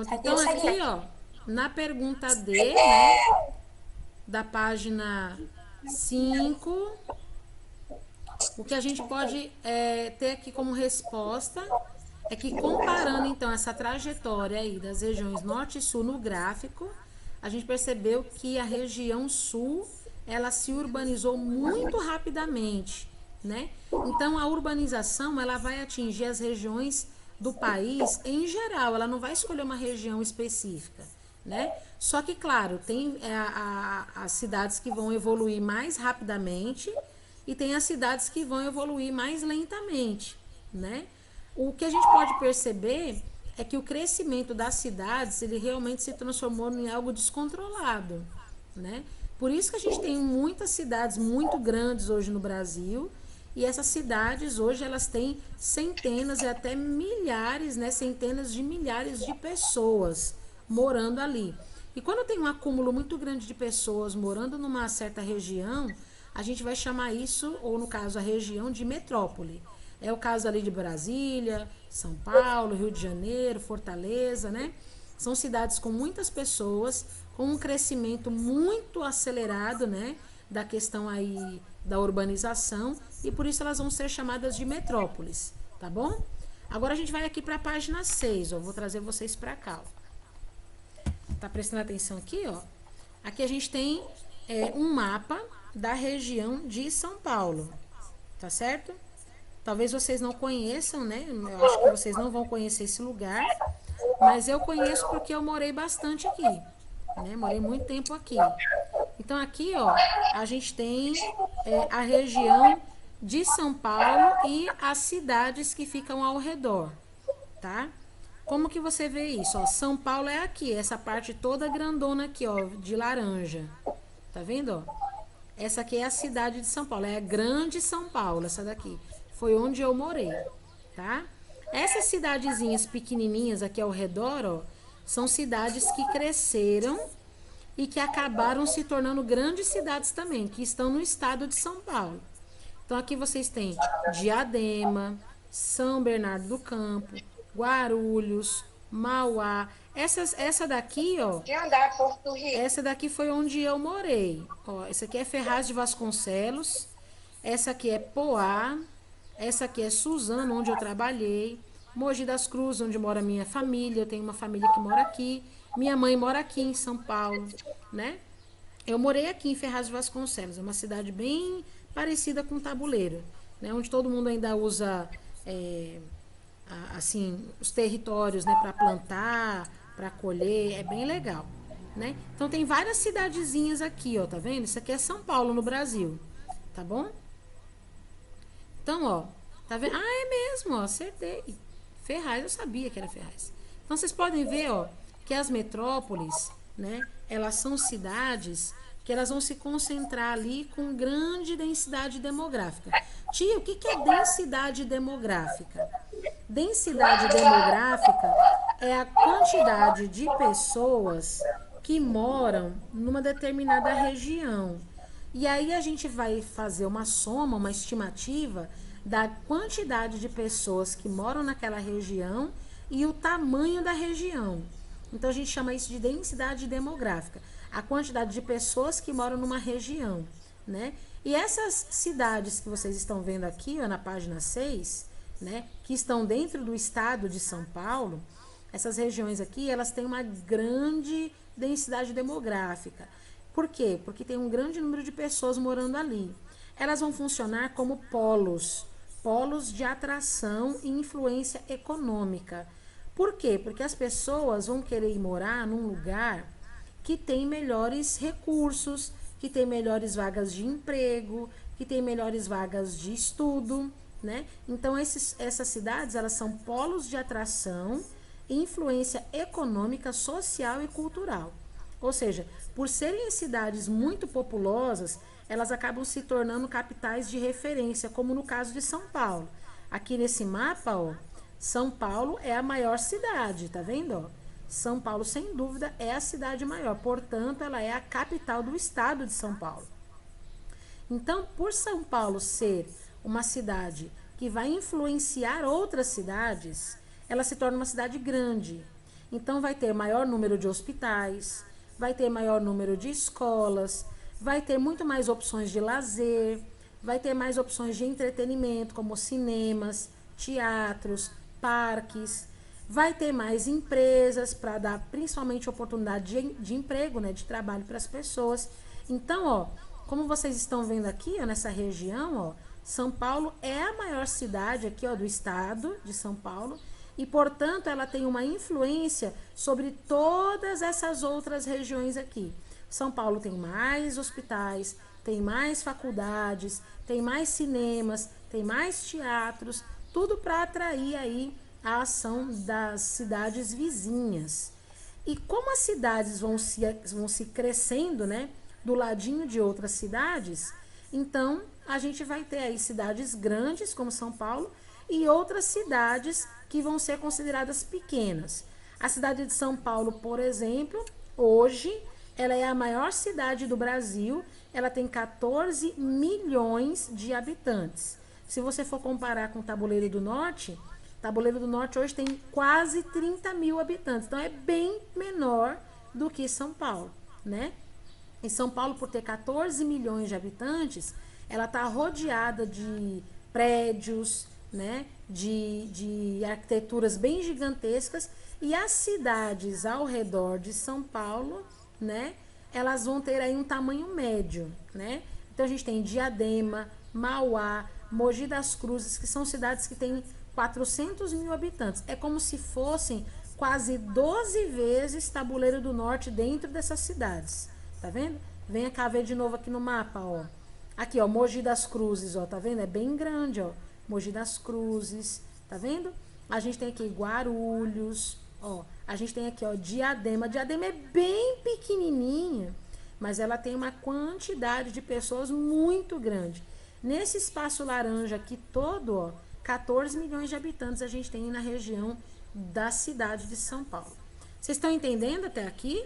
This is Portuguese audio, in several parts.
Pronto, então aqui, ó, na pergunta D, né, da página 5, o que a gente pode ter aqui como resposta é que comparando então essa trajetória aí das regiões norte e sul no gráfico, a gente percebeu que a região sul ela se urbanizou muito rapidamente, né? Então a urbanização ela vai atingir as regiões do país em geral, ela não vai escolher uma região específica, né? Só que claro, tem as cidades que vão evoluir mais rapidamente e tem as cidades que vão evoluir mais lentamente, né? O que a gente pode perceber é que o crescimento das cidades, ele realmente se transformou em algo descontrolado, né? Por isso que a gente tem muitas cidades muito grandes hoje no Brasil, e essas cidades hoje elas têm centenas e até milhares, né, centenas de milhares de pessoas morando ali. E quando tem um acúmulo muito grande de pessoas morando numa certa região, a gente vai chamar isso, ou no caso a região, de metrópole. É o caso ali de Brasília, São Paulo, Rio de Janeiro, Fortaleza, né? São cidades com muitas pessoas, com um crescimento muito acelerado, né? Da questão aí da urbanização, e por isso elas vão ser chamadas de metrópoles, tá bom? Agora a gente vai aqui para a página 6, ó, vou trazer vocês para cá, ó. Tá prestando atenção aqui, ó? Aqui a gente tem um mapa da região de São Paulo, tá certo? Talvez vocês não conheçam, né? Eu acho que vocês não vão conhecer esse lugar, mas eu conheço porque eu morei bastante aqui, né? Morei muito tempo aqui. Então aqui, ó, a gente tem a região de São Paulo e as cidades que ficam ao redor, tá? Como que você vê isso? Ó, São Paulo é aqui, essa parte toda grandona aqui, ó, de laranja. Tá vendo, ó? Essa aqui é a cidade de São Paulo, é a Grande São Paulo, essa daqui. Foi onde eu morei, tá? Essas cidadezinhas pequenininhas aqui ao redor, ó, são cidades que cresceram e que acabaram se tornando grandes cidades também, que estão no estado de São Paulo. Então aqui vocês têm Diadema, São Bernardo do Campo, Guarulhos, Mauá. Essa daqui, ó, De andar Porto Rico. essa daqui foi onde eu morei. Ó, essa aqui é Ferraz de Vasconcelos. Essa aqui é Poá. Essa aqui é Suzano, onde eu trabalhei. Mogi das Cruzes, onde mora minha família. Eu tenho uma família que mora aqui. Minha mãe mora aqui em São Paulo, né? Eu morei aqui em Ferraz de Vasconcelos. É uma cidade bem parecida com Tabuleiro, né? Onde todo mundo ainda usa assim os territórios, né, para plantar, para colher. É bem legal, né? Então tem várias cidadezinhas aqui, ó, tá vendo? Isso aqui é São Paulo no Brasil, tá bom? Então, ó, tá vendo? Ah, é mesmo, ó, acertei. Ferraz, eu sabia que era Ferraz. Então vocês podem ver, ó, que as metrópoles, né, elas são cidades que elas vão se concentrar ali com grande densidade demográfica. Tia, o que que é densidade demográfica? Densidade demográfica é a quantidade de pessoas que moram numa determinada região. E aí a gente vai fazer uma soma, uma estimativa da quantidade de pessoas que moram naquela região e o tamanho da região. Então a gente chama isso de densidade demográfica, a quantidade de pessoas que moram numa região, né? E essas cidades que vocês estão vendo aqui, ó, na página 6, né, que estão dentro do estado de São Paulo, essas regiões aqui, elas têm uma grande densidade demográfica. Por quê? Porque tem um grande número de pessoas morando ali. Elas vão funcionar como polos, polos de atração e influência econômica. Por quê? Porque as pessoas vão querer ir morar num lugar que tem melhores recursos, que tem melhores vagas de emprego, que tem melhores vagas de estudo, né? Então essas cidades, elas são polos de atração e influência econômica, social e cultural. Ou seja, por serem cidades muito populosas, elas acabam se tornando capitais de referência, como no caso de São Paulo. Aqui nesse mapa, ó, São Paulo é a maior cidade, tá vendo? Ó? São Paulo, sem dúvida, é a cidade maior, portanto, ela é a capital do estado de São Paulo. Então, por São Paulo ser uma cidade que vai influenciar outras cidades, ela se torna uma cidade grande. Então vai ter maior número de hospitais, vai ter maior número de escolas, vai ter muito mais opções de lazer, vai ter mais opções de entretenimento, como cinemas, teatros, parques, vai ter mais empresas para dar principalmente oportunidade de emprego, né, de trabalho para as pessoas. Então, ó, como vocês estão vendo aqui, ó, nessa região, ó, São Paulo é a maior cidade aqui, ó, do estado de São Paulo e, portanto, ela tem uma influência sobre todas essas outras regiões aqui. São Paulo tem mais hospitais, tem mais faculdades, tem mais cinemas, tem mais teatros, tudo para atrair aí a ação das cidades vizinhas. E como as cidades vão se crescendo, né, do ladinho de outras cidades, então a gente vai ter aí cidades grandes, como São Paulo, e outras cidades que vão ser consideradas pequenas. A cidade de São Paulo, por exemplo, hoje, ela é a maior cidade do Brasil, ela tem 14 milhões de habitantes. Se você for comparar com o Tabuleiro do Norte, Tabuleiro do Norte hoje tem quase 30 mil habitantes, então é bem menor do que São Paulo, né? E São Paulo, por ter 14 milhões de habitantes, ela está rodeada de prédios, né? De arquiteturas bem gigantescas, e as cidades ao redor de São Paulo, né? Elas vão ter aí um tamanho médio, né? Então a gente tem Diadema, Mauá, Mogi das Cruzes, que são cidades que têm 400 mil habitantes. É como se fossem quase 12 vezes Tabuleiro do Norte dentro dessas cidades. Tá vendo? Venha cá ver de novo aqui no mapa, ó. Aqui, ó, Mogi das Cruzes, ó, tá vendo? É bem grande, ó. Mogi das Cruzes, tá vendo? A gente tem aqui Guarulhos, ó. A gente tem aqui, ó, Diadema. Diadema é bem pequenininha, mas ela tem uma quantidade de pessoas muito grande. Nesse espaço laranja aqui todo, ó, 14 milhões de habitantes a gente tem na região da cidade de São Paulo. Vocês estão entendendo até aqui?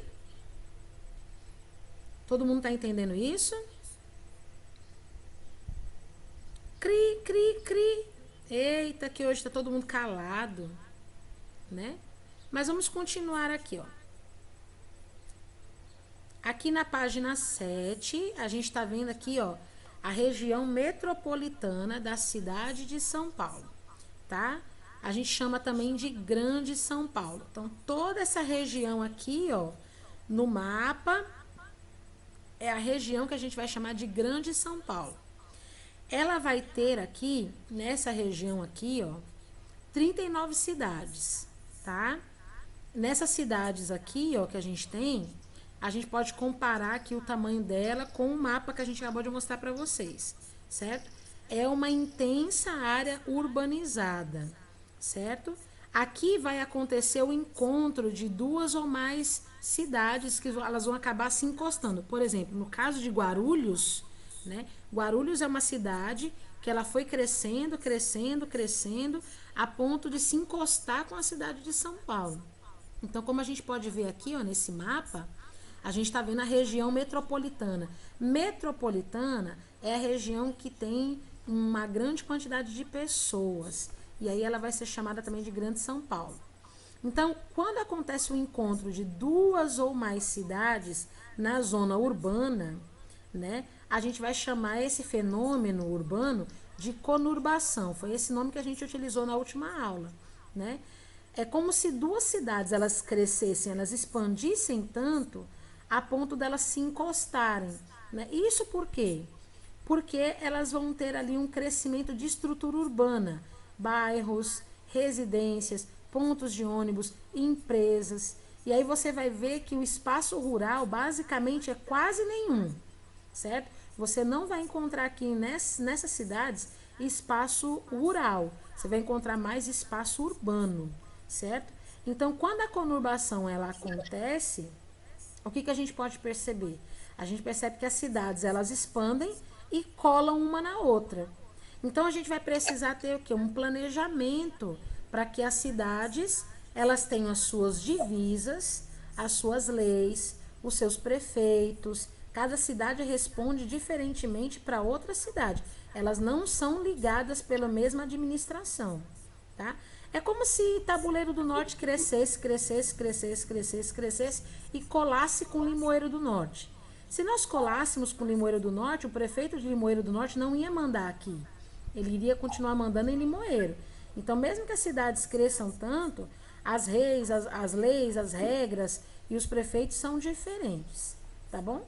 Todo mundo está entendendo isso? Cri, cri, cri. Eita, que hoje está todo mundo calado, né? Mas vamos continuar aqui, ó. Aqui na página 7, a gente está vendo aqui, ó, a região metropolitana da cidade de São Paulo, tá? A gente chama também de Grande São Paulo. Então, toda essa região aqui, ó, no mapa, é a região que a gente vai chamar de Grande São Paulo. Ela vai ter aqui, nessa região aqui, ó, 39 cidades, tá? Nessas cidades aqui, ó, que a gente tem, a gente pode comparar aqui o tamanho dela com o mapa que a gente acabou de mostrar para vocês, certo? É uma intensa área urbanizada, certo? Aqui vai acontecer o encontro de duas ou mais cidades que elas vão acabar se encostando. Por exemplo, no caso de Guarulhos, né? Guarulhos é uma cidade que ela foi crescendo, crescendo, crescendo, a ponto de se encostar com a cidade de São Paulo. Então, como a gente pode ver aqui, ó, nesse mapa, a gente está vendo a região metropolitana. Metropolitana é a região que tem uma grande quantidade de pessoas. E aí ela vai ser chamada também de Grande São Paulo. Então, quando acontece o encontro de duas ou mais cidades na zona urbana, né, a gente vai chamar esse fenômeno urbano de conurbação. Foi esse nome que a gente utilizou na última aula, né? É como se duas cidades elas crescessem, elas expandissem tanto a ponto delas se encostarem, né? Isso por quê? Porque elas vão ter ali um crescimento de estrutura urbana, bairros, residências, pontos de ônibus, empresas. E aí você vai ver que o espaço rural basicamente é quase nenhum, certo? Você não vai encontrar aqui nessas cidades espaço rural, você vai encontrar mais espaço urbano, certo? Então, quando a conurbação ela acontece, o que a gente pode perceber? A gente percebe que as cidades elas expandem e colam uma na outra. Então, a gente vai precisar ter o quê? Um planejamento para que as cidades elas tenham as suas divisas, as suas leis, os seus prefeitos. Cada cidade responde diferentemente para outra cidade. Elas não são ligadas pela mesma administração, tá? É como se Tabuleiro do Norte crescesse e colasse com Limoeiro do Norte. Se nós colássemos com Limoeiro do Norte, o prefeito de Limoeiro do Norte não ia mandar aqui. Ele iria continuar mandando em Limoeiro. Então, mesmo que as cidades cresçam tanto, as leis, as regras e os prefeitos são diferentes. Tá bom?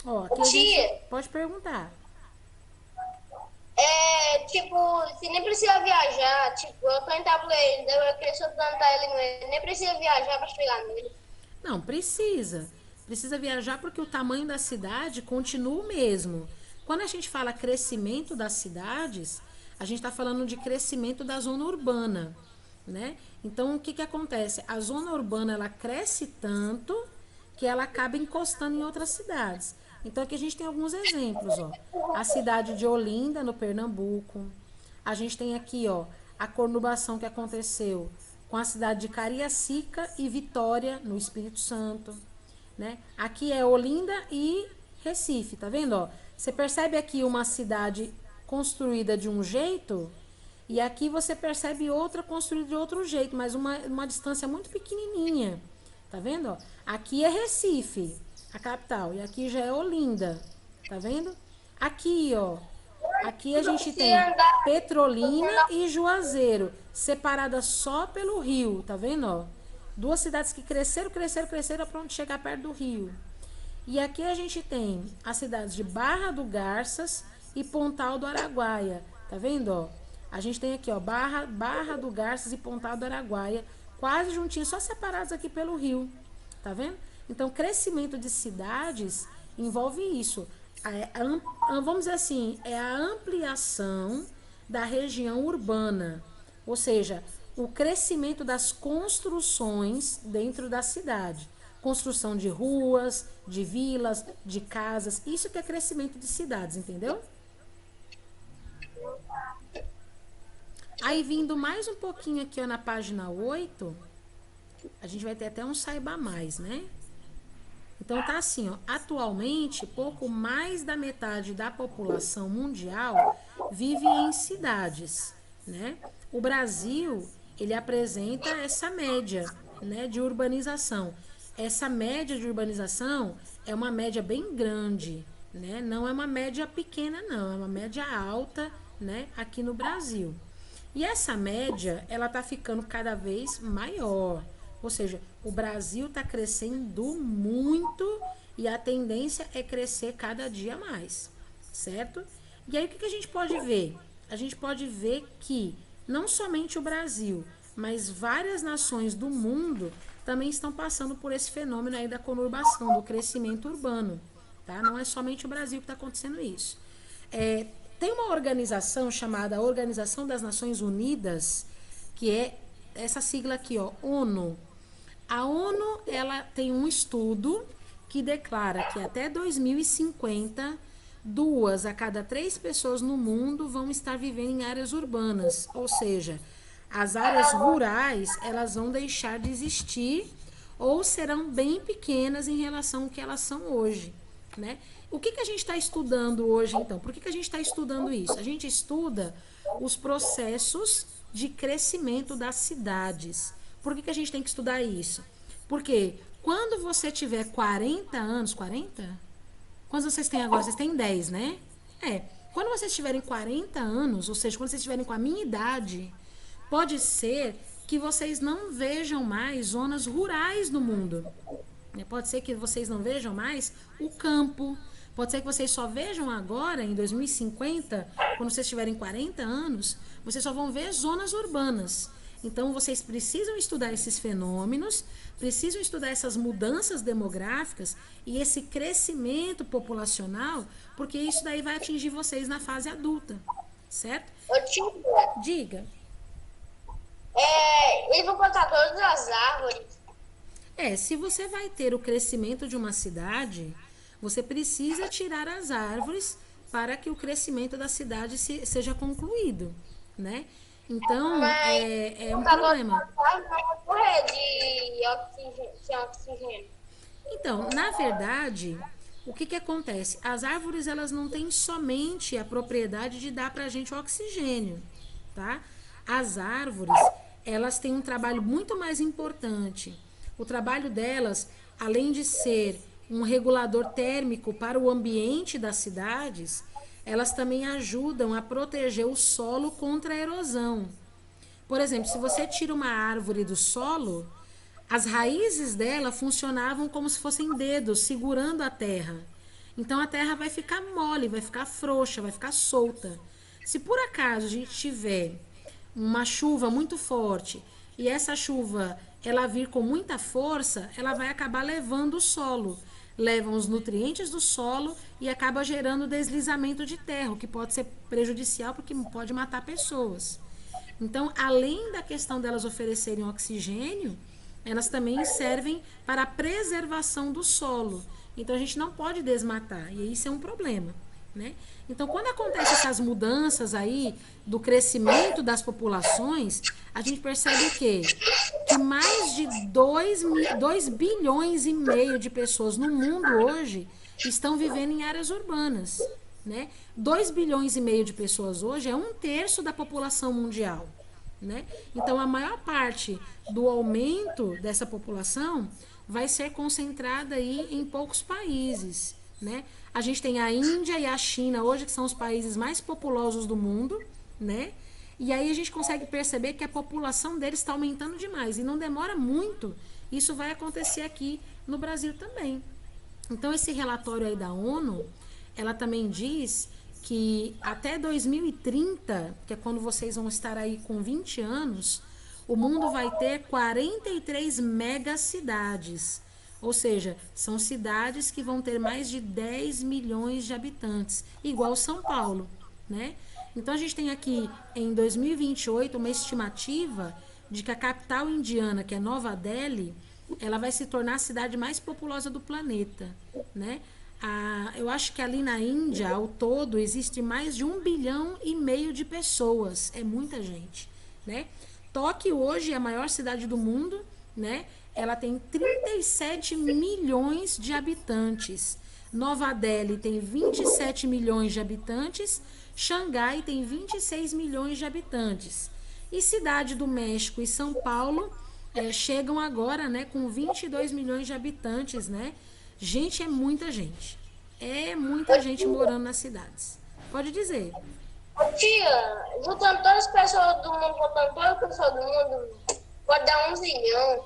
Ó, aqui a gente pode perguntar. Tipo, você nem precisa viajar. Tipo, eu tô em Tabuleiro, eu cresço tanto ele, nem precisa viajar para chegar nele. Não, precisa. Precisa viajar porque o tamanho da cidade continua o mesmo. Quando a gente fala crescimento das cidades, a gente está falando de crescimento da zona urbana, né? Então, o que acontece? A zona urbana, ela cresce tanto que ela acaba encostando em outras cidades. Então, aqui a gente tem alguns exemplos, ó. A cidade de Olinda, no Pernambuco. A gente tem aqui, ó, a conurbação que aconteceu com a cidade de Cariacica e Vitória, no Espírito Santo, né? Aqui é Olinda e Recife, tá vendo, ó? Você percebe aqui uma cidade construída de um jeito e aqui você percebe outra construída de outro jeito, mas uma distância muito pequenininha, tá vendo, ó? Aqui é Recife, a capital, e aqui já é Olinda, tá vendo? Aqui, ó, aqui a gente tem Petrolina e Juazeiro, separadas só pelo rio, tá vendo, ó? Duas cidades que cresceram para onde chegar perto do rio. E aqui a gente tem as cidades de Barra do Garças e Pontal do Araguaia, tá vendo, ó? A gente tem aqui, ó, Barra do Garças e Pontal do Araguaia, quase juntinhos, só separados aqui pelo rio, tá vendo? Então, crescimento de cidades envolve isso. Vamos dizer assim, é a ampliação da região urbana, ou seja, o crescimento das construções dentro da cidade. Construção de ruas, de vilas, de casas, isso que é crescimento de cidades, entendeu? Aí, vindo mais um pouquinho aqui, ó, na página 8, a gente vai ter até um saiba mais, né? Então tá assim, ó, atualmente pouco mais da metade da população mundial vive em cidades, né? O Brasil, ele apresenta essa média, né, de urbanização. Essa média de urbanização é uma média bem grande, né? Não é uma média pequena não, é uma média alta, né, aqui no Brasil. E essa média, ela tá ficando cada vez maior. Ou seja, o Brasil está crescendo muito e a tendência é crescer cada dia mais, certo? E aí o que a gente pode ver? A gente pode ver que não somente o Brasil, mas várias nações do mundo também estão passando por esse fenômeno aí da conurbação, do crescimento urbano, tá? Não é somente o Brasil que está acontecendo isso. Tem uma organização chamada Organização das Nações Unidas, que é essa sigla aqui, ó, ONU. A ONU, ela tem um estudo que declara que até 2050, 2 a cada 3 pessoas no mundo vão estar vivendo em áreas urbanas. Ou seja, as áreas rurais, elas vão deixar de existir ou serão bem pequenas em relação ao que elas são hoje, né? O que a gente está estudando hoje, então? Por que a gente está estudando isso? A gente estuda os processos de crescimento das cidades. Por que a gente tem que estudar isso? Porque quando você tiver 40 anos, 40? Quantos vocês têm agora? Vocês têm 10, né? Quando vocês tiverem 40 anos, ou seja, quando vocês estiverem com a minha idade, pode ser que vocês não vejam mais zonas rurais no mundo. Pode ser que vocês não vejam mais o campo. Pode ser que vocês só vejam agora, em 2050, quando vocês tiverem 40 anos, vocês só vão ver zonas urbanas. Então, vocês precisam estudar esses fenômenos, precisam estudar essas mudanças demográficas e esse crescimento populacional, porque isso daí vai atingir vocês na fase adulta, certo? Diga. Eles vão cortar todas as árvores. Se você vai ter o crescimento de uma cidade, você precisa tirar as árvores para que o crescimento da cidade seja concluído, né? Então, é um problema. Vai morrer de oxigênio. Então, na verdade, o que acontece? As árvores, elas não têm somente a propriedade de dar para a gente o oxigênio, tá? As árvores, elas têm um trabalho muito mais importante. O trabalho delas, além de ser um regulador térmico para o ambiente das cidades, elas também ajudam a proteger o solo contra a erosão. Por exemplo, se você tira uma árvore do solo, as raízes dela funcionavam como se fossem dedos segurando a terra. Então a terra vai ficar mole, vai ficar frouxa, vai ficar solta. Se por acaso a gente tiver uma chuva muito forte e essa chuva ela vir com muita força, ela vai acabar levando o solo, leva os nutrientes do solo e acaba gerando deslizamento de terra, o que pode ser prejudicial porque pode matar pessoas. Então, além da questão delas oferecerem oxigênio, elas também servem para a preservação do solo. Então, a gente não pode desmatar, e isso é um problema, né? Então, quando acontecem essas mudanças aí do crescimento das populações, a gente percebe o quê? Que mais de 2 bilhões e meio de pessoas no mundo hoje estão vivendo em áreas urbanas, né? 2 bilhões e meio de pessoas hoje é 1/3 da população mundial, né? Então, a maior parte do aumento dessa população vai ser concentrada aí em poucos países, né? A gente tem a Índia e a China hoje, que são os países mais populosos do mundo, né? E aí a gente consegue perceber que a população deles está aumentando demais. E não demora muito, isso vai acontecer aqui no Brasil também. Então, esse relatório aí da ONU, ela também diz que até 2030, que é quando vocês vão estar aí com 20 anos, o mundo vai ter 43 megacidades. Ou seja, são cidades que vão ter mais de 10 milhões de habitantes, igual São Paulo, né? Então, a gente tem aqui, em 2028, uma estimativa de que a capital indiana, que é Nova Delhi, ela vai se tornar a cidade mais populosa do planeta, né? Eu acho que ali na Índia, ao todo, existe mais de 1,5 bilhão de pessoas. É muita gente, né? Tóquio hoje é a maior cidade do mundo, né? Ela tem 37 milhões de habitantes. Nova Delhi tem 27 milhões de habitantes. Xangai tem 26 milhões de habitantes. E Cidade do México e São Paulo chegam agora, né, com 22 milhões de habitantes, né? Gente, é muita gente. É muita gente morando nas cidades. Pode dizer. Ô, tia, juntando todas as pessoas do mundo, contando todas as pessoas do mundo, pode dar 1 zilhão.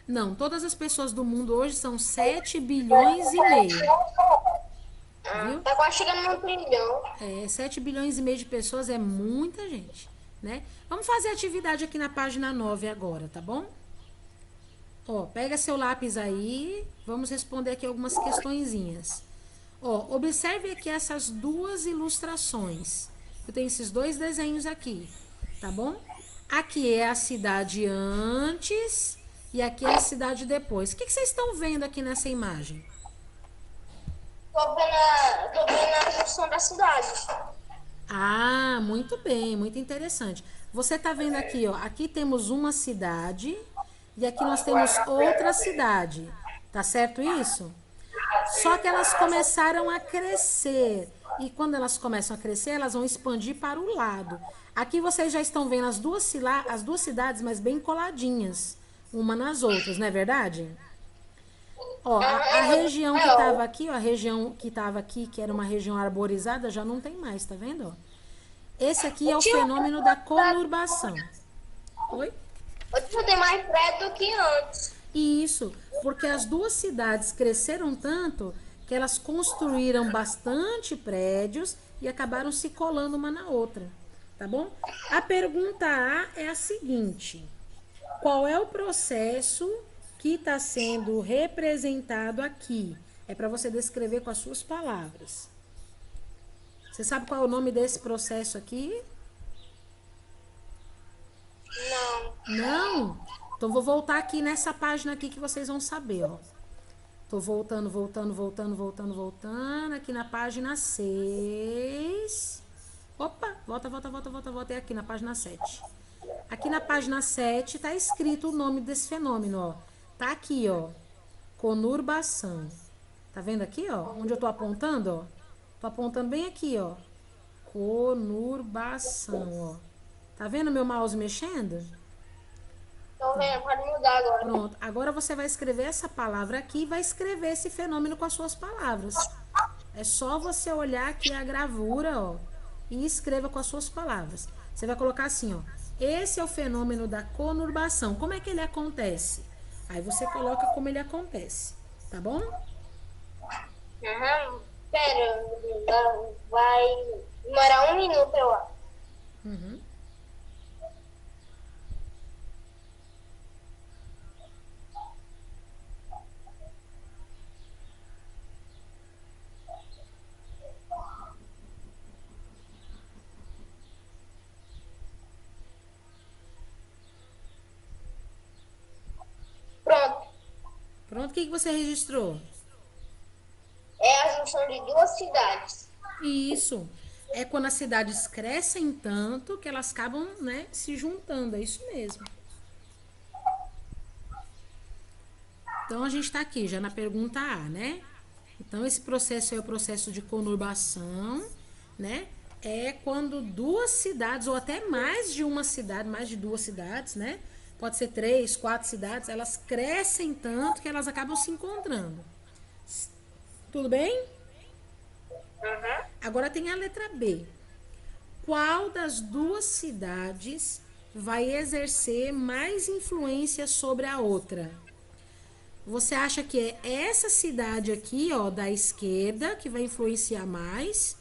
Não, todas as pessoas do mundo hoje são 7 bilhões e meio. Viu? Tá quase chegando no 1 trilhão. 7 bilhões e meio de pessoas é muita gente, né? Vamos fazer atividade aqui na página 9 agora, tá bom? Ó, pega seu lápis aí, vamos responder aqui algumas questõezinhas. Ó, observe aqui essas duas ilustrações. Eu tenho esses 2 desenhos aqui, tá bom? Aqui é a cidade antes e aqui é a cidade depois. O que vocês estão vendo aqui nessa imagem? Tô vendo a evolução da cidade. Ah, muito bem, muito interessante. Você tá vendo aqui, ó, aqui temos uma cidade e aqui nós temos outra cidade. Tá certo isso? Só que elas começaram a crescer. E quando elas começam a crescer, elas vão expandir para o lado. Aqui vocês já estão vendo as duas cidades, mas bem coladinhas, uma nas outras, não é verdade? Ó, a região que estava aqui, ó, a região que estava aqui, que era uma região arborizada, já não tem mais, tá vendo? Ó? Esse aqui é o fenômeno da conurbação. Oi? Hoje tem mais prédio do que antes. Isso, porque as duas cidades cresceram tanto que elas construíram bastante prédios e acabaram se colando uma na outra, tá bom? A pergunta A é a seguinte: qual é o processo que está sendo representado aqui? É para você descrever com as suas palavras. Você sabe qual é o nome desse processo aqui? Não. Não? Então vou voltar aqui nessa página aqui que vocês vão saber, ó. Tô voltando aqui na página 6. Opa, volta. É aqui na página 7. Aqui na página 7 tá escrito o nome desse fenômeno, ó. Tá aqui, ó. Conurbação. Tá vendo aqui, ó? Onde eu tô apontando, ó? Tô apontando bem aqui, ó. Conurbação, ó. Tá vendo meu mouse mexendo? Tô vendo, pode mudar agora. Pronto. Agora você vai escrever essa palavra aqui e vai escrever esse fenômeno com as suas palavras. É só você olhar aqui a gravura, ó, e escreva com as suas palavras. Você vai colocar assim, ó. Esse é o fenômeno da conurbação. Como é que ele acontece? Aí você coloca como ele acontece, tá bom? Aham. Pera, vai demorar 1 minuto, eu acho. Uhum. Pronto. Pronto, o que você registrou? É a junção de duas cidades. Isso. É quando as cidades crescem tanto que elas acabam, né, se juntando. É isso mesmo. Então, a gente está aqui já na pergunta A, né? Então, esse processo é o processo de conurbação, né? É quando duas cidades, ou até mais de uma cidade, mais de duas cidades, né? Pode ser 3, 4 cidades, elas crescem tanto que elas acabam se encontrando. Tudo bem? Aham. Agora tem a letra B. Qual das duas cidades vai exercer mais influência sobre a outra? Você acha que é essa cidade aqui, ó, da esquerda, que vai influenciar mais?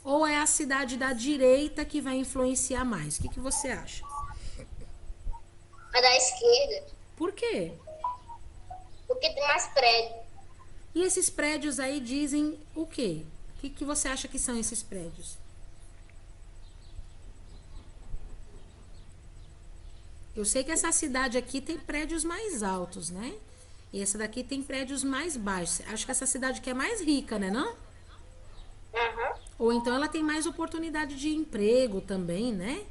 Ou é a cidade da direita que vai influenciar mais? O que você acha? A da esquerda, Por quê? porque tem mais prédio. E esses prédios aí dizem o quê? O que você acha que são esses prédios? Eu sei que essa cidade aqui tem prédios mais altos, né? E essa daqui tem prédios mais baixos. Acho que essa cidade aqui é mais rica, né, não? Aham. Ou então ela tem mais oportunidade de emprego também, né?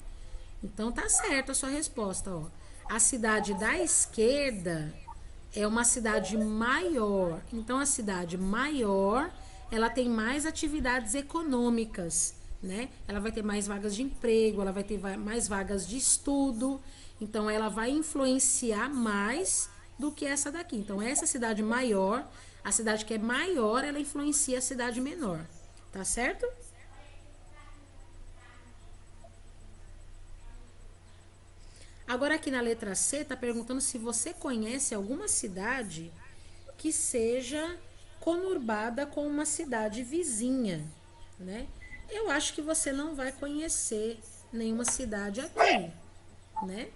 Então tá certa a sua resposta, ó. A cidade da esquerda é uma cidade maior. Então a cidade maior, ela tem mais atividades econômicas, né? Ela vai ter mais vagas de emprego, ela vai ter mais vagas de estudo. Então ela vai influenciar mais do que essa daqui. Então essa cidade maior, a cidade que é maior, ela influencia a cidade menor. Tá certo? Agora aqui na letra C está perguntando se você conhece alguma cidade que seja conurbada com uma cidade vizinha, né? Eu acho que você não vai conhecer nenhuma cidade aqui, né?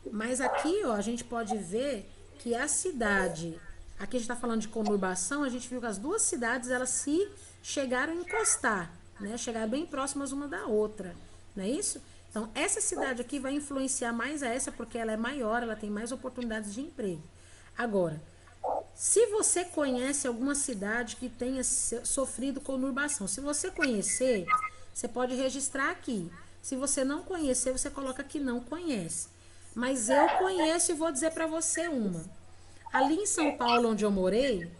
Mas aqui, ó, a gente pode ver que a cidade, aqui a gente está falando de conurbação, a gente viu que as duas cidades elas se chegaram a encostar, né? Chegaram bem próximas uma da outra, não é isso? Então, essa cidade aqui vai influenciar mais a essa porque ela é maior, ela tem mais oportunidades de emprego. Agora, se você conhece alguma cidade que tenha sofrido conurbação, se você conhecer, você pode registrar aqui. Se você não conhecer, você coloca que não conhece. Mas eu conheço e vou dizer para você uma. Ali em São Paulo, onde eu morei,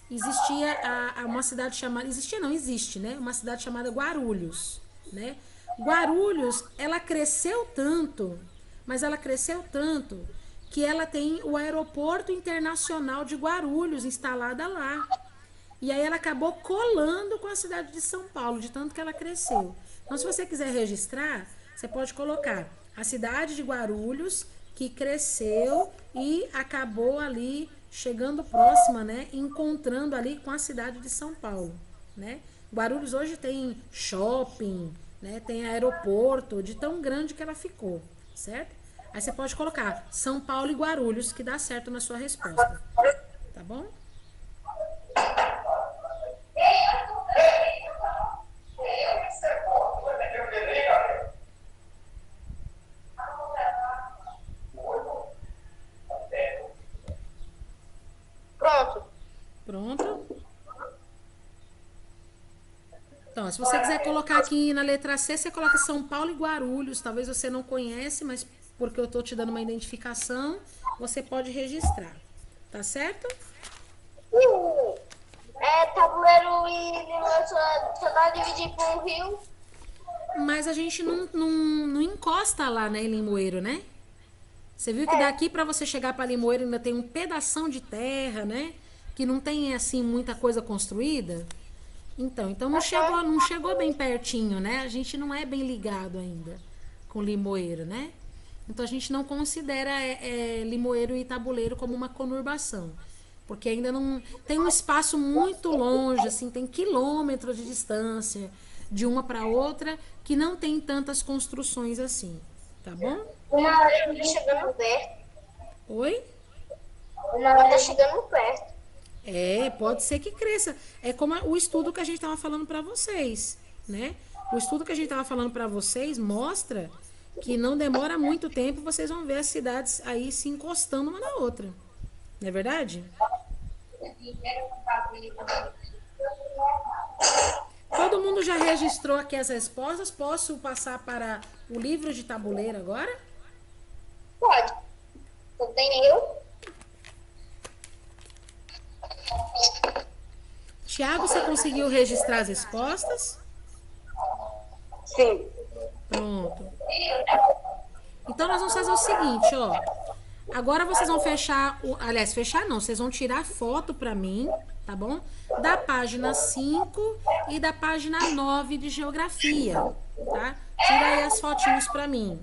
existia uma cidade chamada... Existia não, existe, né? Uma cidade chamada Guarulhos, né? Guarulhos, ela cresceu tanto, mas ela cresceu tanto que ela tem o aeroporto internacional de Guarulhos instalada lá. E aí ela acabou colando com a cidade de São Paulo, de tanto que ela cresceu. Então, se você quiser registrar, você pode colocar a cidade de Guarulhos, que cresceu e acabou ali chegando próxima, né? Encontrando ali com a cidade de São Paulo, né? Guarulhos hoje tem shopping, né? Tem aeroporto, de tão grande que ela ficou, certo? Aí você pode colocar São Paulo e Guarulhos, que dá certo na sua resposta, tá bom? Pronto. Pronto? Então, se você quiser colocar aqui na letra C, você coloca São Paulo e Guarulhos. Talvez você não conhece, mas porque eu tô te dando uma identificação, você pode registrar. Tá certo? É tabuleiro e limão só dá dividir por um rio. Mas a gente não encosta lá, né, em Limoeiro, né? Você viu que daqui para você chegar para Limoeiro ainda tem um pedação de terra, né? Que não tem assim muita coisa construída. Então não chegou bem pertinho, né? A gente não é bem ligado ainda com Limoeiro, né? Então a gente não considera Limoeiro e Tabuleiro como uma conurbação, porque ainda não tem um espaço muito longe, assim, tem quilômetros de distância de uma para outra que não tem tantas construções assim, tá bom? Uma hora tá chegando perto. Oi? Uma hora tá chegando perto. Pode ser que cresça. É como o estudo que a gente estava falando para vocês, né? O estudo que a gente estava falando para vocês mostra que não demora muito tempo, vocês vão ver as cidades aí se encostando uma na outra. Não é verdade? Todo mundo já registrou aqui as respostas? Posso passar para o livro de tabuleiro agora? Pode. Só tem eu. Tiago, você conseguiu registrar as respostas? Sim. Pronto. Então nós vamos fazer o seguinte, ó. Agora vocês vão fechar, aliás, fechar não, vocês vão tirar foto pra mim, tá bom? Da página 5 e da página 9 de geografia, tá? Tira aí as fotinhos pra mim.